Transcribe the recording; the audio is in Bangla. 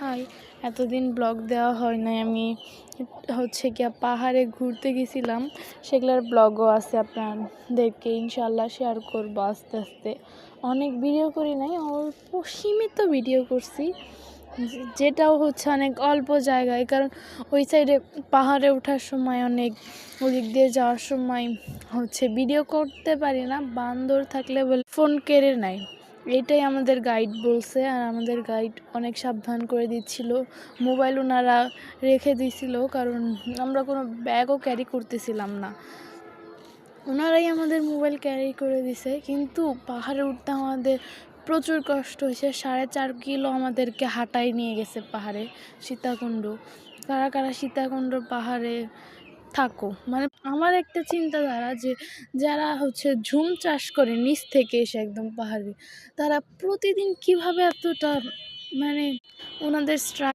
হাই, এতদিন ব্লগ দেওয়া হয় নাই। আমি হচ্ছে গিয়া পাহাড়ে ঘুরতে গেছিলাম, সেগুলোর ব্লগও আছে, আপনাদেরকে ইনশাল্লাহ শেয়ার করবো আস্তে আস্তে। অনেক ভিডিও করি নাই, অল্প সীমিত ভিডিও করছি, যেটাও হচ্ছে অনেক অল্প জায়গায়। কারণ ওই সাইডে পাহাড়ে ওঠার সময় অনেক, ওদিক দিয়ে যাওয়ার সময় হচ্ছে ভিডিও করতে পারি না, বান্দর থাকলে বলে ফোন কেড়ে নেয়। এটাই আমাদের গাইড বলছে, আর আমাদের গাইড অনেক সাবধান করে দিচ্ছিল। মোবাইল ওনারা রেখে দিয়েছিল, কারণ আমরা কোনো ব্যাগও ক্যারি করতেছিলাম না, ওনারাই আমাদের মোবাইল ক্যারি করে দিছে। কিন্তু পাহাড়ে উঠতে আমাদের প্রচুর কষ্ট হয়েছে। 4.5 কিলো আমাদেরকে হাঁটাই নিয়ে গেছে পাহাড়ে, সীতাকুণ্ড। কারা কারা সীতাকুণ্ড পাহাড়ে থাকো, মানে আমার একটা চিন্তাধারা যে যারা হচ্ছে ঝুম চাষ করে নিচ থেকে এসে একদম পাহাড়ে, তারা প্রতিদিন কিভাবে এতটা, মানে ওনাদের